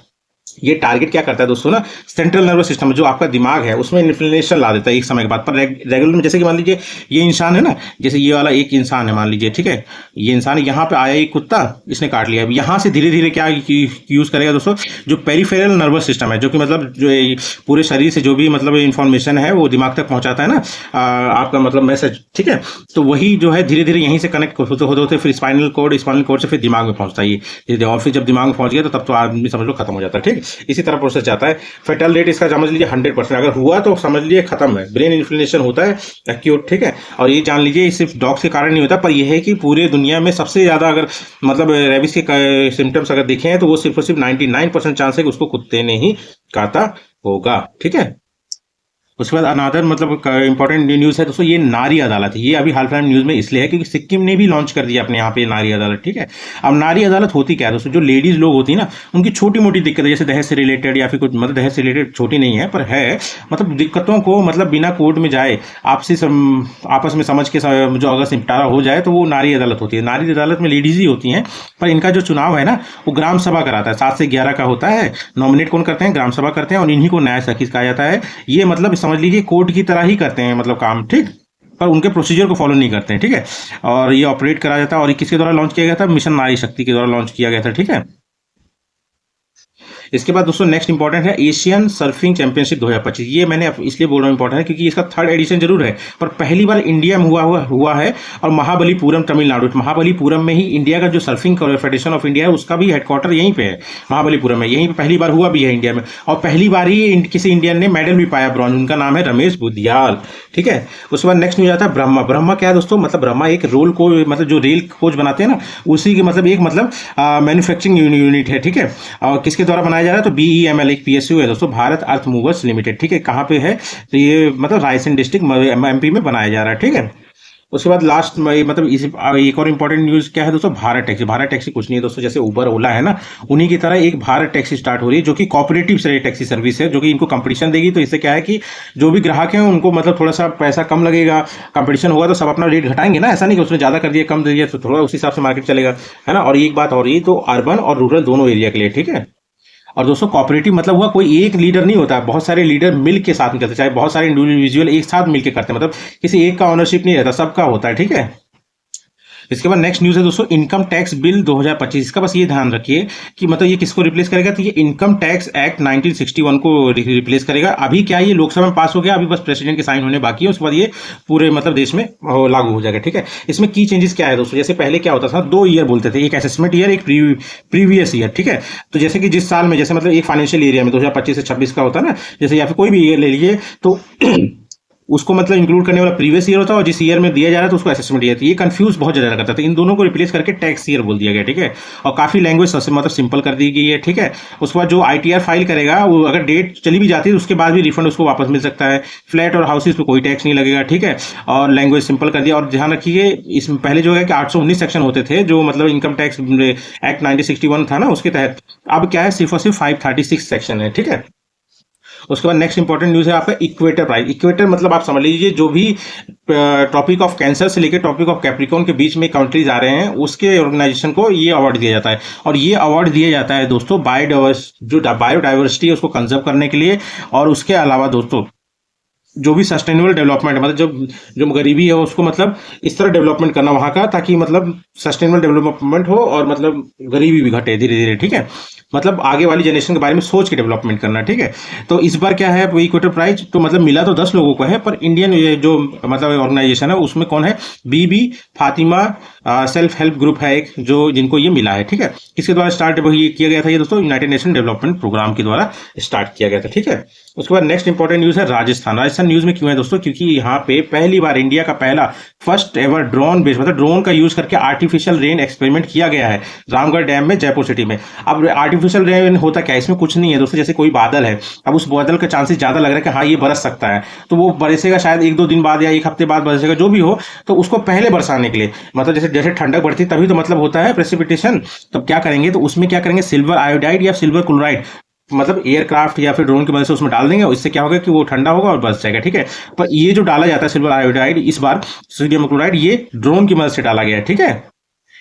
ये टारगेट क्या करता है दोस्तों ना, सेंट्रल नर्वस सिस्टम जो आपका दिमाग है उसमें इन्फ्लेमेशन ला देता है एक समय के बाद। पर रेगुलर में जैसे कि मान लीजिए ये इंसान है ना, जैसे ये वाला एक इंसान है मान लीजिए, ठीक है, ये इंसान यहाँ पे आया एक कुत्ता, इसने काट लिया। अब यहाँ से धीरे धीरे क्या यूज करेगा दोस्तों, जो पेरिफेरल नर्वस सिस्टम है, जो कि मतलब जो पूरे शरीर से जो भी मतलब इन्फॉर्मेशन है वो दिमाग तक पहुंचाता है ना, आपका मतलब मैसेज। ठीक है। तो वही जो है धीरे धीरे यहीं से कनेक्ट होते होते होते फिर स्पाइनल कोड से फिर दिमाग में पहुंचता है ये, और फिर जब दिमाग में पहुंच गया तो तब तो आदमी समझ लो खत्म हो जाता है। ठीक, इसी तरह प्रोसेस जाता है। फेटल रेट इसका समझ लीजिए 100%, अगर हुआ तो समझ लीजिए खत्म है, ब्रेन इन्फ्लेमेशन होता है एक्यूट। ठीक है। और ये जान लीजिए सिर्फ डॉग्स के कारण नहीं होता, पर यह है कि पूरे दुनिया में सबसे ज्यादा अगर मतलब रेबिस के सिम्टम्स अगर देखे हैं तो वो सिर्फ और सिर्फ 99% चांस है कि उसको कुत्ते ने ही काटा होगा। ठीक है। उसके बाद अनादर मतलब इंपॉर्टेंट न्यूज़ है दोस्तों, ये नारी अदालत है। ये अभी हाल फिलहाल न्यूज़ में इसलिए है क्योंकि सिक्किम ने भी लॉन्च कर दिया अपने यहाँ पे नारी अदालत। ठीक है। अब नारी अदालत होती क्या है दोस्तों, जो लेडीज लोग होती है ना, उनकी छोटी मोटी दिक्कतें जैसे दहेज से रिलेटेड या फिर कुछ मतलब दहेज से रिलेटेड छोटी नहीं है पर है, मतलब दिक्कतों को मतलब बिना कोर्ट में जाए आपस में समझ के जो अगर निपटारा हो जाए तो वो नारी अदालत होती है। नारी अदालत में लेडीज ही होती हैं, पर इनका जो चुनाव है ना वो ग्राम सभा कराता है, 7 से 11 का होता है। नॉमिनेट कौन करते हैं, ग्राम सभा करते हैं, और इन्हीं को न्याय सखी कहा जाता है। ये मतलब समझ लीजिए कोर्ट की तरह ही करते हैं मतलब काम। ठीक, पर उनके प्रोसीजर को फॉलो नहीं करते हैं। ठीक है। और ये ऑपरेट करा जाता है, और ये किसके द्वारा लॉन्च किया गया था, मिशन नारी शक्ति के द्वारा लॉन्च किया गया था। ठीक है। इसके बाद दोस्तों नेक्स्ट इंपॉर्टेंट है एशियन सर्फिंग चैंपियनशिप 2025। ये मैंने इसलिए बोल रहा हूँ इंपॉर्टेंट है क्योंकि इसका 3rd एडिशन जरूर है, पर पहली बार इंडिया में हुआ है, और महाबलीपुरम तमिलनाडु, महाबलीपुरम में ही इंडिया का जो सर्फिंग फेडरेशन ऑफ इंडिया है उसका भी हेडक्वार्टर यहीं पे है, महाबलीपुरम में। यहीं पे पहली बार हुआ भी है इंडिया में, और पहली बार ही किसी इंडियन ने मेडल भी पाया ब्रॉन्ज, उनका नाम है रमेश बुधियाल। ठीक है। उसके बाद नेक्स्ट न्यूज आता है ब्रह्मा। ब्रह्मा क्या है दोस्तों, मतलब ब्रह्मा एक रोल को मतलब जो रेल कोच बनाते हैं ना उसी के मतलब एक मतलब मैन्युफैक्चरिंग यूनिट है। ठीक है। और किसके द्वारा बनाया जा रहा है, तो BEML एक PSU है दोस्तों, भारत अर्थ मूवर्स लिमिटेड। ठीक है। कहाँ पे है, तो ये मतलब रायसेन डिस्ट्रिक्ट MP में बनाया जा रहा है। ठीक है। उसके बाद लास्ट में मतलब एक और इंपॉर्टेंट न्यूज क्या है दोस्तों, भारत टैक्सी। भारत टैक्सी कुछ नहीं है दोस्तों, जैसे उबर ओला है ना, उन्हीं की तरह एक भारत टैक्सी स्टार्ट हो रही है, जो कि कॉपरेटिव से टैक्सी सर्विस है, जो कि इनको कंपटीशन देगी। तो इससे क्या है कि जो भी ग्राहक हैं उनको मतलब थोड़ा सा पैसा कम लगेगा, कंपटीशन होगा तो सब अपना रेट घटाएंगे ना, ऐसा नहीं कि उसने ज्यादा कर दिया कम दे दिया, तो थोड़ा उस हिसाब से मार्केट चलेगा, है ना। और एक बात और, ये तो अर्बन और रूरल दोनों एरिया के लिए। ठीक है। और दोस्तों कोऑपरेटिव मतलब हुआ कोई एक लीडर नहीं होता, बहुत सारे लीडर मिल के साथ में करते, चाहे बहुत सारे इंडिविजुअल एक साथ मिलकर करते हैं, मतलब किसी एक का ऑनरशिप नहीं रहता, सबका होता है। ठीक है। इसके बाद नेक्स्ट न्यूज़ है दोस्तों इनकम टैक्स बिल 2025। इसका बस ये ध्यान रखिए कि मतलब ये किसको रिप्लेस करेगा, तो ये इनकम टैक्स एक्ट 1961 को रिप्लेस करेगा। अभी क्या ये लोकसभा में पास हो गया, अभी बस प्रेसिडेंट के साइन होने बाकी है, उसके बाद ये पूरे मतलब देश में लागू हो जाएगा। ठीक है। इसमें की चेंजेस क्या है दोस्तों, जैसे पहले क्या होता था, 2 ईयर बोलते थे, एक असेसमेंट ईयर, एक प्रीवियस ईयर। ठीक है। तो जैसे कि जिस साल में जैसे मतलब एक फाइनेंशियल एरिया में 2025 से 26 का होता है ना, जैसे या फिर कोई भी ईयर ले लीजिए, तो उसको मतलब इंक्लूड करने वाला प्रीवियस ईयर होता है, और जिस ईयर में दिया जा रहा है तो उसको असेसमेंट ईयर। ये कंफ्यूज बहुत ज्यादा करता था, इन दोनों को रिप्लेस करके टैक्स ईयर बोल दिया गया। ठीक है। और काफी लैंग्वेज मतलब सिंपल कर दी गई है। ठीक है। उसके बाद जो ITR फाइल करेगा, वो अगर डेट चली भी जाती है तो उसके बाद भी रिफंड उसको वापस मिल सकता है। फ्लैट और हाउसेज पे कोई टैक्स नहीं लगेगा। ठीक है। और लैंग्वेज सिंपल कर दिया। और ध्यान रखिए इसमें पहले जो है कि 819 सेक्शन होते थे, जो मतलब इनकम टैक्स एक्ट 1961 था ना उसके तहत, अब क्या है सिर्फ और सिर्फ 536 सेक्शन है। ठीक है। उसके बाद नेक्स्ट इंपॉर्टेंट न्यूज़ है आपका इक्वेटर प्राइज। इक्वेटर मतलब आप समझ लीजिए जो भी टॉपिक ऑफ कैंसर से लेकर टॉपिक ऑफ कैप्रिकॉर्न के बीच में कंट्रीज आ रहे हैं, उसके ऑर्गेनाइजेशन को ये अवार्ड दिया जाता है। और ये अवार्ड दिया जाता है दोस्तों बायोडाइवर्सिटी है उसको कंजर्व करने के लिए, और उसके अलावा दोस्तों जो भी सस्टेनेबल डेवलपमेंट मतलब जब जो गरीबी है उसको मतलब इस तरह डेवलपमेंट करना वहाँ का, ताकि मतलब सस्टेनेबल डेवलपमेंट हो और मतलब गरीबी भी घटे धीरे धीरे, ठीक है। मतलब आगे वाली जनरेशन के बारे में सोच के डेवलपमेंट करना, ठीक है। तो इस बार क्या है इक्वेटर प्राइज तो मतलब मिला तो 10 लोगों को है, पर इंडियन ये जो मतलब ऑर्गेनाइजेशन है उसमें कौन है, बीबी फातिमा सेल्फ हेल्प ग्रुप है एक, जो जिनको ये मिला है, ठीक है। किसके द्वारा स्टार्ट ये किया गया था ये दोस्तों, यूनाइटेड नेशन डेवलपमेंट प्रोग्राम के द्वारा स्टार्ट किया गया था, ठीक है। उसके बाद नेक्स्ट इंपॉर्टेंट न्यूज है राजस्थान। राजस्थान न्यूज में क्यों है दोस्तों, क्योंकि यहाँ पे पहली बार इंडिया का पहला फर्स्ट एवर ड्रोन बेस्ड मतलब ड्रोन का यूज करके आर्टिफिशियल रेन एक्सपेरिमेंट किया गया है रामगढ़ डैम में जयपुर सिटी में। अब आर्टिफिशियल रेन होता क्या है, इसमें कुछ नहीं है दोस्तों, जैसे कोई बादल है, अब उस बादल का चांसेस ज्यादा लग रहा है कि हाँ ये बरस सकता है, तो वो बरसेगा शायद 1-2 दिन बाद या 1 हफ्ते बाद बरसेगा, जो भी हो, तो उसको पहले बरसाने के लिए मतलब जैसे जैसे ठंडक बढ़ती तभी तो मतलब होता है प्रेसिपिटेशन। तब क्या करेंगे, तो उसमें क्या करेंगे, सिल्वर आयोडाइड या सिल्वर क्लोराइड मतलब एयरक्राफ्ट या फिर ड्रोन की मदद से उसमें डाल देंगे, और इससे क्या होगा कि वो ठंडा होगा और बच जाएगा, ठीक है। पर ये जो डाला जाता है सिल्वर आयोडाइड, इस बार सोडियम क्लोराइड, ये ड्रोन की मदद से डाला गया है, ठीक है।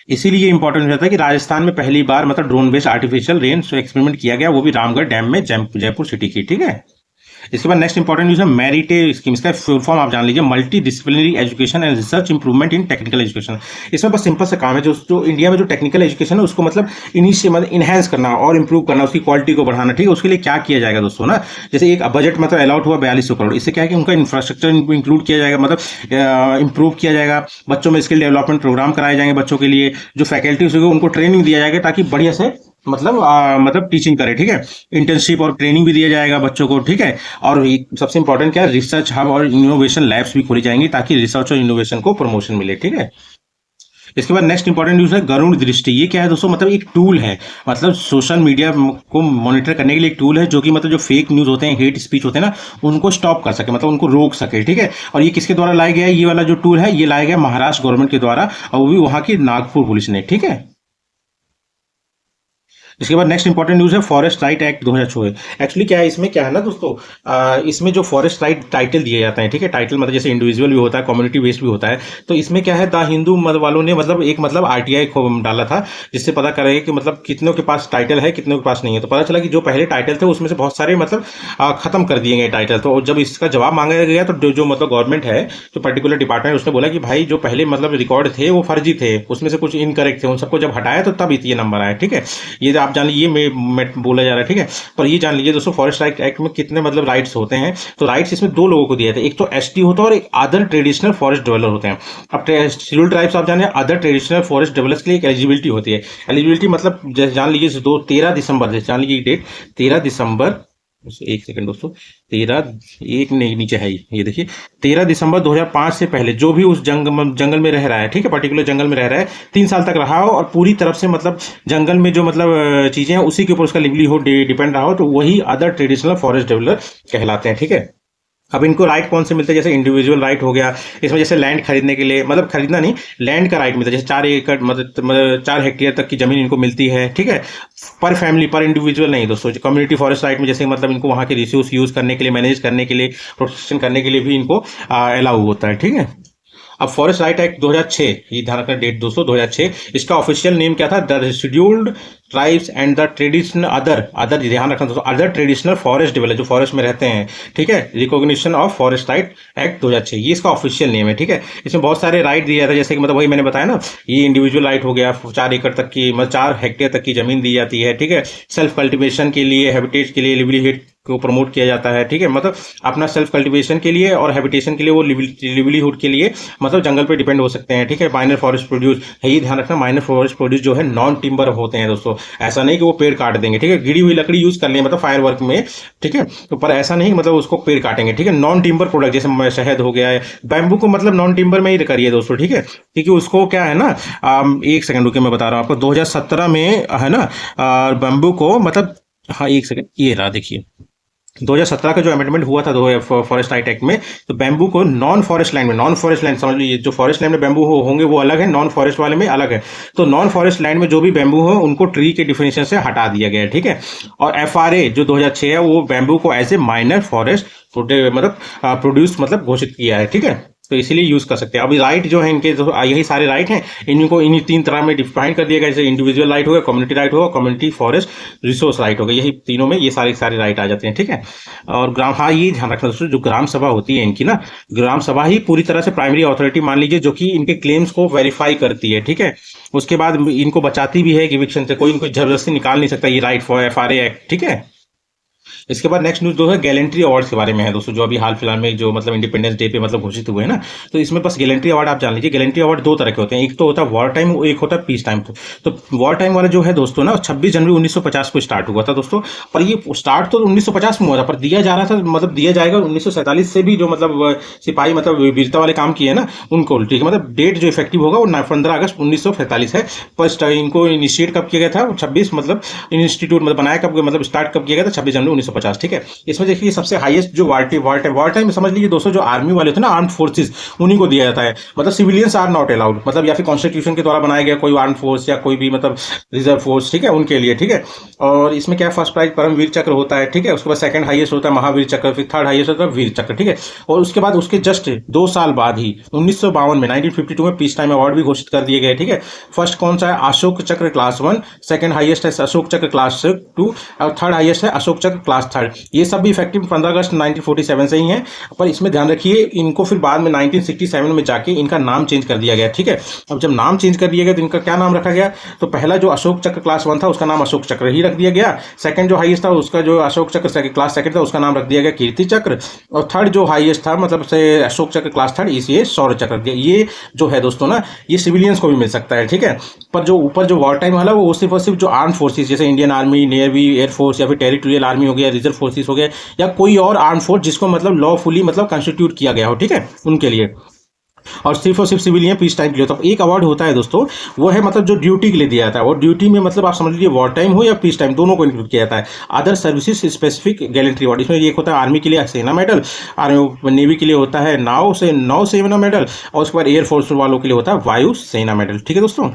इसीलिए ये इंपॉर्टेंट हो जाता है कि राजस्थान में पहली बार मतलब drone based artificial rain experiment किया गया, वो भी रामगढ़ डैम में जयपुर सिटी की, ठीक है। इसके बाद नेक्स्ट इंपॉर्टेंट न्यूज है मेरिटे स्कीम। इसका फुल फॉर्म आप जान लीजिए, multi disciplinary education and research improvement in technical education. इसमें बस सिंपल सा काम है, जो इंडिया में जो टेक्निकल एजुकेशन है उसको मतलब मतलब इनहेंस करना और इंप्रूव करना, उसकी क्वालिटी को बढ़ाना, ठीक है। उसके लिए क्या किया जाएगा दोस्तों ना, जैसे एक बजट मतलब अलॉट हुआ 4200 करोड़, इससे क्या है कि उनका इंफ्रास्ट्रक्चर इंक्लूड किया जाएगा, मतलब इंप्रूव किया जाएगा, बच्चों में स्किल डेवलपमेंट प्रोग्राम कराए जाएंगे, बच्चों के लिए जो फैकल्टीज होगी उनको ट्रेनिंग दिया जाएगा ताकि बढ़िया से मतलब टीचिंग करे, ठीक है। इंटर्नशिप और ट्रेनिंग भी दिया जाएगा बच्चों को, ठीक है। और सबसे इंपॉर्टेंट क्या है, रिसर्च हब और इनोवेशन लैब्स भी खोली जाएंगी ताकि रिसर्च और इनोवेशन को प्रमोशन मिले, ठीक है। इसके बाद नेक्स्ट इंपॉर्टेंट न्यूज है गरुण दृष्टि। ये क्या है दोस्तों, मतलब एक टूल है, मतलब सोशल मीडिया को मॉनिटर करने के लिए एक टूल है, जो कि मतलब जो फेक न्यूज होते हैं, हेट स्पीच होते हैं ना, उनको स्टॉप कर सके, मतलब उनको रोक सके, ठीक है। और ये किसके द्वारा लाया गया है, ये वाला जो टूल है ये लाया गया महाराष्ट्र गवर्नमेंट के द्वारा, और वो भी वहां की नागपुर पुलिस ने, ठीक है। इसके बाद नेक्स्ट इंपॉर्टेंट न्यूज है फॉरेस्ट राइट एक्ट 2024। एक्चुअली क्या है, इसमें क्या है ना दोस्तों, इसमें जो फॉरेस्ट राइट टाइटल दिए जाते हैं, ठीक है। टाइटल मतलब जैसे इंडिविजुअल भी होता है, कम्युनिटी बेस्ड भी होता है, तो इसमें क्या है, द हिंदू वालों ने मतलब एक मतलब आरटीआई डाला था, जिससे पता करेगा कि मतलब कितनों के पास टाइटल है, कितनों के पास नहीं है। तो पता चला कि जो पहले टाइटल थे उसमें से बहुत सारे मतलब खत्म कर दिए गए टाइटल। तो जब इसका जवाब मांगा गया तो जो मतलब गवर्नमेंट है, जो पर्टिकुलर डिपार्टमेंट, उसने बोला कि भाई जो पहले मतलब रिकॉर्ड थे वो फर्जी थे, उसमें से कुछ इनकरेक्ट थे, उन सबको जब हटाया तो तब ये नंबर आया, ठीक है। ये आप जान लीजिए, बोला जा रहा है, ठीक है। पर ये जान लीजिए दोस्तों, फॉरेस्ट राइट एक्ट में कितने मतलब राइट्स होते हैं, तो राइट्स इसमें 2 लोगों को दिए थे, एक तो एसटी होता है और एक अदर ट्रेडिशनल फॉरेस्ट डेवलपर होते हैं। अब शेड्यूल्ड ट्राइब्स आप जाने, अदर ट्रेडिशनल फॉरेस्ट डेवलपर्स के लिए एक एलिजिबिलिटी होती है। एलिजिबिलिटी मतलब जैसे जान लीजिए 13 दिसंबर, जैसे जान लीजिए डेट 13 दिसंबर, एक सेकंड दोस्तों, 13 एक नहीं नीचे है, ये देखिए 13 दिसंबर 2005 से पहले जो भी उस जंगल में रह रहा है, ठीक है, पर्टिकुलर जंगल में रह रहा है, 3 साल तक रहा हो और पूरी तरफ से मतलब जंगल में जो मतलब चीजें हैं उसी के ऊपर उसका लिवलीहुड डिपेंड रहा हो, तो वही अदर ट्रेडिशनल फॉरेस्ट डेवलपर कहलाते हैं, ठीक है। अब इनको राइट कौन से मिलते हैं, जैसे इंडिविजुअल राइट हो गया, इसमें जैसे लैंड खरीदने के लिए, मतलब खरीदना नहीं, लैंड का राइट मिलता है, जैसे 4 एकड़ मतलब 4 हेक्टेयर तक की जमीन इनको मिलती है, ठीक है। पर फैमिली, पर इंडिविजुअल नहीं दोस्तों। कम्युनिटी फॉरेस्ट राइट में जैसे मतलब इनको वहां के रिसोर्स यूज करने के लिए, मैनेज करने के लिए, प्रोटेक्शन करने के लिए भी इनको अलाउ होता है, ठीक है। अब फॉरेस्ट राइट एक्ट 2006, ये ध्यान रखना डेट दोस्तों 2006, इसका ऑफिशियल नेम क्या था, the scheduled tribes and the traditional other ध्यान रखना दोस्तों, अदर ट्रेडिशनल फॉरेस्ट डेवलपर जो फॉरेस्ट में रहते हैं, ठीक है, recognition of forest right act 2006, ये इसका ऑफिशियल नेम है, ठीक है। इसमें बहुत सारे राइट दिया जाता है, जैसे कि मतलब वही मैंने बताया ना, ये इंडिविजुअल राइट हो गया, 4 एकड़ तक की मतलब 4 हेक्टेयर तक की जमीन दी जाती है, ठीक है। सेल्फ कल्टिवेशन के लिए, हैबिटेट के लिए, लिवलीहुड को प्रमोट किया जाता है, ठीक है, मतलब अपना सेल्फ कल्टिवेशन के लिए और हैबिटेशन के लिए, वो लिवलीहुड के लिए मतलब जंगल पे डिपेंड हो सकते हैं, ठीक है। माइनर फॉरेस्ट प्रोड्यूस है, ये ध्यान रखना, माइनर फॉरेस्ट प्रोड्यूस जो है नॉन टिम्बर होते हैं दोस्तों, ऐसा नहीं कि वो पेड़ काट देंगे, ठीक है। गिरी हुई लकड़ी यूज कर लें मतलब फायर वर्क में, ठीक है, तो पर ऐसा नहीं मतलब उसको पेड़ काटेंगे, ठीक है। नॉन टिम्बर प्रोडक्ट जैसे शहद हो गया है, बैम्बू को मतलब नॉन टिम्बर में ही करिए दोस्तों, ठीक है, क्योंकि उसको क्या है ना, एक सेकंड रुके मैं बता रहा हूँ आपको, 2017 में है ना बैम्बू को मतलब, हाँ एक सेकंड, ये रहा देखिए 2017 का जो अमेंडमेंट हुआ था फॉरेस्ट राइट एक्ट में, तो बैम्बू को नॉन फॉरेस्ट लैंड में, नॉन फॉरेस्ट लैंड समझ लीजिए, जो फॉरेस्ट लैंड में बैम्बू होंगे वो अलग है, नॉन फॉरेस्ट वाले में अलग है। तो नॉन फॉरेस्ट लैंड में जो भी बैम्बू हो उनको ट्री के डिफिनेशन से हटा दिया गया है, ठीक है। और एफआरए जो 2006 है वो बैम्बू को एज ए माइनर फॉरेस्ट मतलब प्रोड्यूस मतलब घोषित किया है, ठीक है। तो इसीलिए यूज कर सकते हैं। अभी राइट जो है इनके जो यही सारे राइट हैं, इनको इन्हीं तीन तरह में डिफाइन कर दिया गया, जैसे इंडिविजुअल राइट होगा, कम्युनिटी राइट होगा, कम्युनिटी फॉरेस्ट रिसोर्स राइट होगा, यही तीनों में ये सारे राइट आ जाते हैं, ठीक है। और ग्राम, हाँ ये ध्यान रखना दोस्तों, जो ग्राम सभा होती है इनकी ना, ग्राम सभा ही पूरी तरह से प्राइमरी अथॉरिटी मान लीजिए, जो कि इनके क्लेम्स को वेरीफाई करती है, ठीक है। उसके बाद इनको बचाती भी है कि इविक्शन से कोई इनको जबरदस्ती निकाल नहीं सकता, ये राइट फॉर FRA एक्ट, ठीक है। इसके बाद नेक्स्ट न्यूज जो है गैलेंट्री अवार्ड्स के बारे में है दोस्तों, जो अभी हाल फिलहाल में जो मतलब इंडिपेंडेंस डे पे मतलब घोषित हुए हैं ना, तो इसमें बस गैलेंट्री अवार्ड आप जान लीजिए। गैलेंट्री अवार्ड दो तरह के होते हैं, एक तो होता है वॉर टाइम, एक होता है पीस टाइम। तो वॉर टाइम वाला जो है दोस्तों ना 26 जनवरी 1950 को स्टार्ट हुआ था दोस्तों, पर ये स्टार्ट तो 1950 में हुआ था, पर दिया जा रहा था मतलब दिया जाएगा 1947 से भी, जो मतलब सिपाही मतलब वीरता वाले काम किए हैं ना उनको, ठीक है। मतलब डेट जो इफेक्टिव होगा वो 15 अगस्त 1947 है। फर्स्ट इनको इनिशिएट कब किया गया था, 26 मतलब इंस्टीट्यूट मतलब बनाया कब, मतलब स्टार्ट कब किया गया था, 26 जनवरी 1950, ठीक है। इसमें देखिए सबसे हाईएस्ट जो वार टाइम समझ लीजिए दोस्तों, जो आर्मी वाले थे ना, आर्म फोर्सेस, उन्हीं को दिया जाता है। मतलब सिविलियंस आर नॉट अलाउड, मतलब या फिर कॉन्स्टिट्यूशन के द्वारा बनाया गया कोई आर्म फोर्स या कोई भी मतलब रिजर्व फोर्स, ठीक है, उनके लिए, ठीक है। और इसमें क्या फर्स्ट प्राइज परमवीर चक्र होता है, ठीक है। उसके बाद सेकंड हाईएस्ट होता है महावीर चक्र, फिर थर्ड हाईएस्ट होता है वीर चक्र, ठीक है। और उसके बाद उसके जस्ट 2 साल बाद ही 1952 में 1952 में पीस टाइम अवार्ड भी घोषित कर दिए गए, ठीक है। फर्स्ट कौन सा है, अशोक चक्र क्लास 1, सेकंड हाईएस्ट है अशोक चक्र क्लास 2 और थर्ड हाईएस्ट है अशोक चक्र क्लास 3। ये सब भी इफेक्टिव 15 अगस्त 1947 से ही है। पर इसमें ध्यान रखिए, इनको फिर बाद में 1967 में जाके इनका नाम चेंज कर दिया गया, ठीक है। अब जब नाम चेंज कर दिया गया तो इनका क्या नाम रखा गया, तो पहला जो अशोक चक्र क्लास 1 था उसका नाम अशोक चक्र ही रख दिया गया। सेकंड जो हाईएस्ट था उसका जो अशोक चक्र क्लास सेकंड था उसका नाम रख दिया गया कीर्ति चक्र। और थर्ड जो हाईएस्ट था मतलब से अशोक चक्र क्लास थर्ड, इसे शौर्य चक्र दिया। ये जो है दोस्तों ना, ये सिविलियंस को भी मिल सकता है, ठीक है। पर जो ऊपर जो वॉर टाइम वाला वो सिर्फ और सिर्फ जो आर्म फोर्सेस जैसे इंडियन आर्मी, नेवी, एयरफोर्स या फिर टेरिटोरियल आर्मी हो गया, रिजर्व फोर्सेस हो गया, या कोई और आर्म फोर्स जिसको मतलब लॉफुली मतलब कंस्टिट्यूट किया गया हो, ठीक है, उनके लिए। और सिर्फ सिविलियन पीस टाइम के लिए होता है। एक अवार्ड होता है दोस्तों, वो है मतलब जो ड्यूटी के लिए दिया जाता है, और ड्यूटी में मतलब आप समझ लीजिए वॉर टाइम हो या पीस टाइम दोनों को इंक्लूड किया जाता है। Other services specific gallantry award, इसमें एक होता है आर्मी के लिए सेना मेडल, नेवी के लिए होता है नौ सेना मेडल, और उसके बाद एयरफोर्स वालों के लिए होता है वायु सेना मेडल, ठीक है दोस्तों।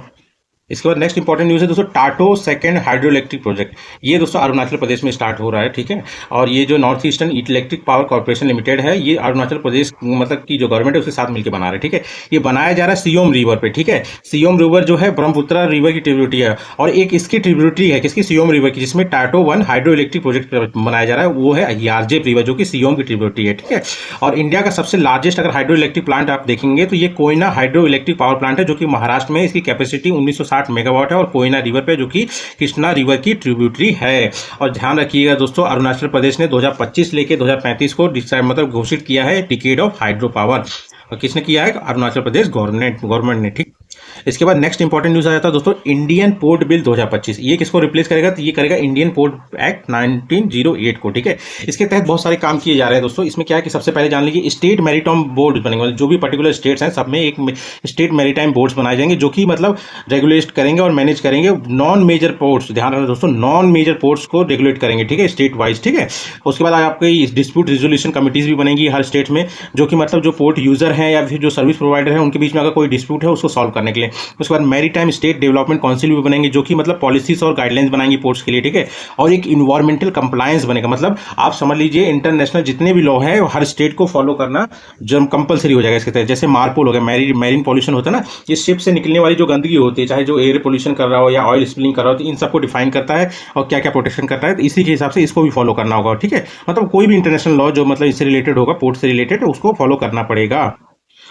इसके बाद नेक्स्ट इंपॉर्टेंट न्यूज़ है दोस्तों, टाटो सेकंड हाइड्रो इलेक्ट्रिक प्रोजेक्ट। ये दोस्तों अरुणाचल प्रदेश में स्टार्ट हो रहा है, ठीक है। और ये जो north eastern electric power corporation limited है, ये अरुणाचल प्रदेश मतलब की जो गवर्नमेंट है उसके साथ मिलकर बना रहे हैं, ठीक है। ये बनाया जा रहा है सियोम रिवर पे, ठीक है। सियोम रिवर जो है ब्रह्मपुत्रा रिवर की ट्रिब्यूटरी है, और एक इसकी ट्रिब्यूटरी है किसकी, सियोम रिवर की, जिसमें टाटो 1 हाइड्रो इलेक्ट्रिक प्रोजेक्ट बनाया जा रहा है, वो है यारजेप रिवर जो कि सियोम की ट्रिब्यूटरी है, ठीक है। और इंडिया का सबसे लार्जेस्ट अगर हाइड्रो इलेक्ट्रिक प्लांट आप देखेंगे तो ये Koyna hydro electric power plant है, जो कि महाराष्ट्र में, इसकी कैपेसिटी 1960 मेगावाट है, और कोयना रिवर पे जो कि कृष्णा रिवर की ट्रिब्यूटरी है। और ध्यान रखिएगा दोस्तों, अरुणाचल प्रदेश ने 2025 लेके 2035 को मतलब घोषित किया है डिकेड ऑफ हाइड्रो पावर। और किसने किया है, अरुणाचल प्रदेश गवर्नमेंट ने, ठीक। इसके बाद नेक्स्ट इंपॉर्टेंट न्यूज आ जाता है दोस्तों, इंडियन पोर्ट बिल 2025। ये किसको रिप्लेस करेगा, तो ये करेगा इंडियन पोर्ट एक्ट 1908 को, ठीक है। इसके तहत बहुत सारे काम किए जा रहे हैं दोस्तों। इसमें क्या है कि सबसे पहले जान लीजिए स्टेट मैरीटाइम बोर्ड बनेंगे, जो भी पर्टिकुलर स्टेट्स हैं सब में एक स्टेट मैरीटाइम बोर्ड्स बनाए जाएंगे, जो कि मतलब रेगुलेट करेंगे और मैनेज करेंगे नॉन मेजर पोर्ट्स। ध्यान रखना दोस्तों, नॉन मेजर पोर्ट्स को रेगुलेट करेंगे, ठीक है, स्टेट वाइज, ठीक है। उसके बाद आपकी डिस्प्यूट रिजोल्यूशन कमिटीज भी बनेंगी हर स्टेट में, जो कि मतलब जो पोर्ट यूजर है या फिर जो सर्विस प्रोवाइडर है उनके बीच में अगर कोई डिस्प्यूट है उसको सॉल्व करने के लिए। उसके बाद मैरीटाइम स्टेट डेवलपमेंट काउंसिल भी बनेंगे, जो कि मतलब पॉलिसीज और गाइडलाइंस बनाएंगे पोर्ट्स के लिए, ठीक है। और एक इन्वायरमेंटल कंप्लायंस बनेगा, मतलब आप समझ लीजिए इंटरनेशनल जितने भी लॉ है हर स्टेट को फॉलो करना जब कंपलसरी हो जाएगा इसके तहत। जैसे मारपोल हो गया, मैरीन पॉल्यूशन होता है ना, ये शिप से निकलने वाली जो गंदगी होती है, चाहे जो एयर पोल्यूशन कर रहा हो या ऑयल स्पिलिंग कर रहा हो, तो इन सबको डिफाइन करता है और क्या क्या प्रोटेक्शन करता है, तो इसी के हिसाब से इसको भी फॉलो करना होगा, ठीक है। मतलब कोई भी इंटरनेशनल लॉ जो मतलब इससे रिलेटेड होगा, पोर्ट से रिलेटेड, उसको फॉलो करना पड़ेगा।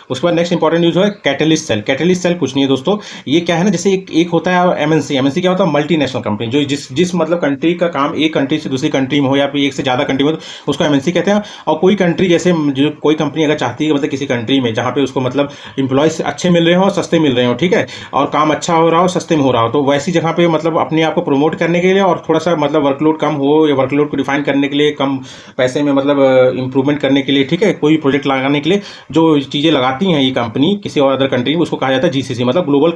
उसके बाद नेक्स्ट इंपॉर्टेंट न्यूज है कैटलिस्ट सेल। कैटलिस्ट सेल कुछ नहीं है दोस्तों, ये क्या है ना, जैसे एक होता है एमएनसी। एमएनसी क्या होता है, मल्टीनेशनल कंपनी, जो जिस मतलब कंट्री का काम एक कंट्री से दूसरी कंट्री में हो या फिर एक से ज्यादा कंट्री में, तो उसको एमएनसी कहते हैं। और कोई कंट्री जैसे जो कोई कंपनी अगर चाहती है मतलब किसी कंट्री में जहाँ पे उसको मतलब इंप्लॉयज अच्छे मिल रहे हो, सस्ते मिल रहे हो, ठीक है, और काम अच्छा हो रहा हो, सस्ते में हो रहा हो, तो वैसी जगह पे मतलब अपने आप को प्रमोट करने के लिए और थोड़ा सा मतलब वर्कलोड कम हो या वर्कलोड को डिफाइन करने के लिए, कम पैसे में मतलब इंप्रूवमेंट करने के लिए, ठीक है, कोई प्रोजेक्ट लगाने के लिए जो चीजें लगाती हैं ये कंपनी किसी और अदर कंट्री में, उसको कहा जाता है जीसीसी, मतलब ग्लोबल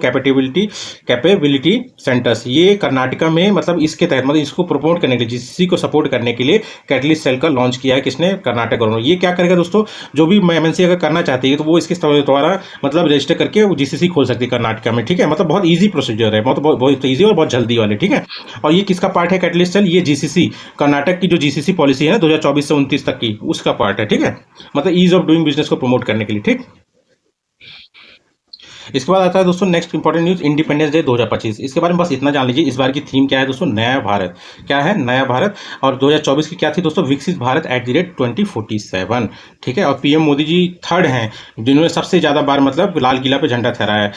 कैपेबिलिटी सेंटर्स। ये कर्नाटका में मतलब इसके तहत मतलब इसको प्रमोट करने के लिए, जीसीसी को सपोर्ट करने के लिए कैटलिस्ट सेल का लॉन्च किया है किसने, कर्नाटक गवर्नमेंट। ये क्या करेगा दोस्तों, जो भी एमएनसी अगर करना चाहती है तो वो इसके द्वारा मतलब रजिस्टर करके वो जीसीसी खोल सकती है कर्नाटका में, ठीक है। मतलब बहुत ईजी प्रोसीजर है, बहुत ईजी और बहुत जल्दी वाले, ठीक है। और ये किसका पार्ट है कैटलिस्ट सेल, ये जीसीसी कर्नाटक की जो जीसीसी पॉलिसी है ना 2024 से 29 तक की, उसका पार्ट है, ठीक है। मतलब ईज ऑफ डूइंग बिजनेस को प्रमोट करने के लिए, ठीक। इसके बाद आता है दोस्तों next important news, independence day 2025। इसके बारे में बस इतना जान लीजिए, इस बार की थीम क्या है दोस्तों, नया भारत। क्या है, नया भारत। और 2024 की क्या थी दोस्तों, विकसित भारत @2047। ठीक है, और पीएम मोदी जी थर्ड हैं जिन्होंने सबसे ज़्यादा बार मतलब लाल किला पे झंडा फहराया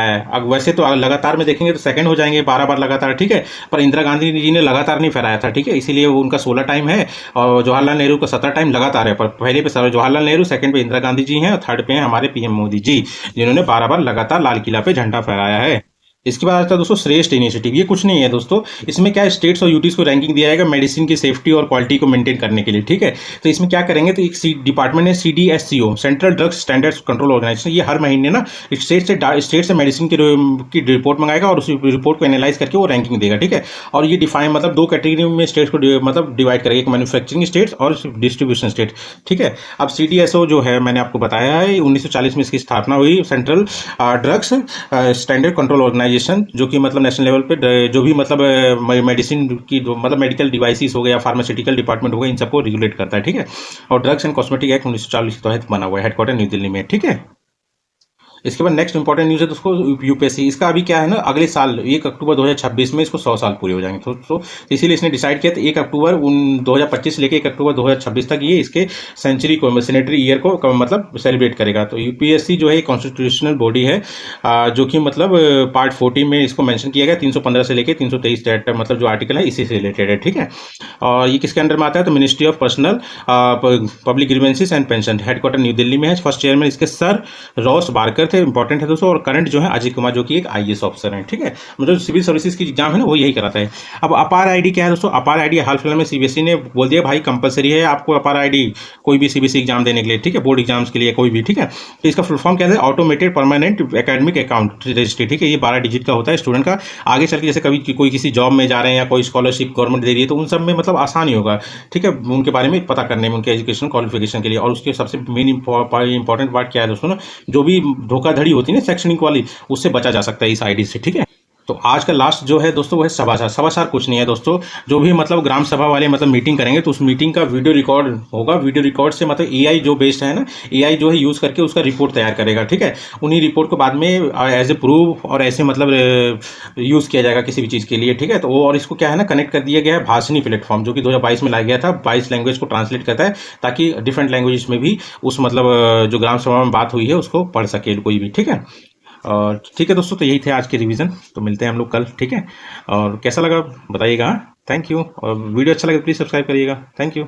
है। अब वैसे तो लगातार में देखेंगे तो सेकंड हो जाएंगे 12 बार लगातार, ठीक है, पर इंदिरा गांधी जी ने लगातार नहीं फहराया था, ठीक है, इसीलिए वो उनका 16 टाइम है और जवाहरलाल नेहरू का 17 टाइम लगातार है। पर पहले पे जवाहरलाल नेहरू, सेकंड पे इंदिरा गांधी जी हैं और थर्ड पे हैं हमारे पीएम मोदी जी, जिन्होंने 12 बार लगातार लाल किला पे झंडा फहराया है। इसके बाद आता है दोस्तों श्रेष्ठ इनिशिएटिव। ये कुछ नहीं है दोस्तों, इसमें क्या है, स्टेट्स और यूटीज को रैंकिंग दिया जाएगा मेडिसिन की सेफ्टी और क्वालिटी को मेंटेन करने के लिए, ठीक है। तो इसमें क्या करेंगे, तो एक डिपार्टमेंट है CDSCO, central drugs standards control organisation, ये हर महीने ना स्टेट से मेडिसिन की रिपोर्ट मंगाएगा और उस रिपोर्ट को एनालाइज करके वो रैंकिंग देगा, ठीक है। और ये डिफाइन मतलब 2 कैटेगरी में स्टेट्स को मतलब डिवाइड करेगा, एक मैन्युफैक्चरिंग स्टेट्स और डिस्ट्रीब्यूशन स्टेट, ठीक है। अब CDSO जो है मैंने आपको बताया है 1940 में इसकी स्थापना हुई, central drugs standard control organisation, जो कि मतलब नेशनल लेवल पे जो भी मतलब मेडिसिन की मतलब मेडिकल डिवाइसेस हो गया, फार्मास्यूटिकल डिपार्टमेंट हो गया, इन सबको रेगुलेट करता है, ठीक है। और ड्रग्स एंड कॉस्मेटिक एक्ट 1940 के तहत बना हुआ है, हेडक्वार्टर न्यू दिल्ली में, ठीक है। इसके बाद नेक्स्ट इंपॉर्टेंट न्यूज़ है दोस्तों यूपीएससी। इसका अभी क्या है ना, अगले साल 1 अक्टूबर 2026 में इसको 100 साल पूरे हो जाएंगे दोस्तों, तो इसीलिए इसने डिसाइड किया था 1 अक्टूबर 2025 से लेकर 1 अक्टूबर 2026 तक ये इसके सेंचुरी को सेनेटरी ईयर को मतलब सेलिब्रेट करेगा। तो यूपीएससी जो है कॉन्स्टिट्यूशनल बॉडी है, जो कि मतलब पार्ट 40 में इसको मेंशन किया गया, 315 से लेकर 323 मतलब जो आर्टिकल है इसी से रिलेटेड है, ठीक है। और ये किसके अंडर में आता है, तो ministry of personnel public grievances and pension, headquarter new Delhi में है। फर्स्ट चेयरमैन इसके सर रॉस बार्कर थे, इंपॉर्टेंट है दोस्तों। और करंट जो है अजय कुमार, जो कि एक IAS ऑफिसर हैं, ठीक है, मतलब सिविल सर्विसेज की एग्जाम है ना वो यही कराता है। अब अपार आईडी क्या है दोस्तों, अपार आईडी हाल फिलहाल में CBSE ने बोल दिया भाई कंपलसरी है आपको अपार आईडी कोई भी CBSE एग्जाम देने के लिए, ठीक है, बोर्ड एग्जाम्स के लिए कोई भी, ठीक है। तो इसका फुल फॉर्म क्या है, automated permanent academic account registry, ठीक है। ये 12 डिजिट का होता है स्टूडेंट का। आगे चल के जैसे कभी कोई किसी जॉब में जा रहे हैं या कोई स्कॉलरशिप गवर्नमेंट दे रही है तो उन सब में मतलब आसानी होगा, ठीक है, उनके बारे में पता करने में, उनके एजुकेशन क्वालिफिकेशन के लिए। और उसके सबसे मेन इंपॉर्टेंट पार्ट क्या है दोस्तों ना, जो भी धोखाधड़ी होती है ना शैक्षणिक वाली, उससे बचा जा सकता है इस आईडी से, ठीक है। तो आज का लास्ट जो है दोस्तों वो है सभासार। सभासार कुछ नहीं है दोस्तों, जो भी मतलब ग्राम सभा वाले मतलब मीटिंग करेंगे तो उस मीटिंग का वीडियो रिकॉर्ड होगा। वीडियो रिकॉर्ड से मतलब AI जो बेस्ड है ना, AI जो है यूज़ करके उसका रिपोर्ट तैयार करेगा, ठीक है। उन्हीं रिपोर्ट को बाद में एज ए प्रूफ और ऐसे मतलब यूज़ किया जाएगा किसी भी चीज़ के लिए, ठीक है। तो वो और इसको क्या है ना कनेक्ट कर दिया गया है भाषणी प्लेटफॉर्म, जो कि 2022 में लाया गया था। 22 लैंग्वेज को ट्रांसलेट करता है ताकि डिफरेंट लैंग्वेज में भी उस मतलब जो ग्राम सभा में बात हुई है उसको पढ़ सके कोई भी, ठीक है। और ठीक है दोस्तों, तो यही थे आज के रिवीजन। तो मिलते हैं हम लोग कल, ठीक है। और कैसा लगा बताइएगा, थैंक यू। और वीडियो अच्छा लगे तो प्लीज़ सब्सक्राइब करिएगा, थैंक यू।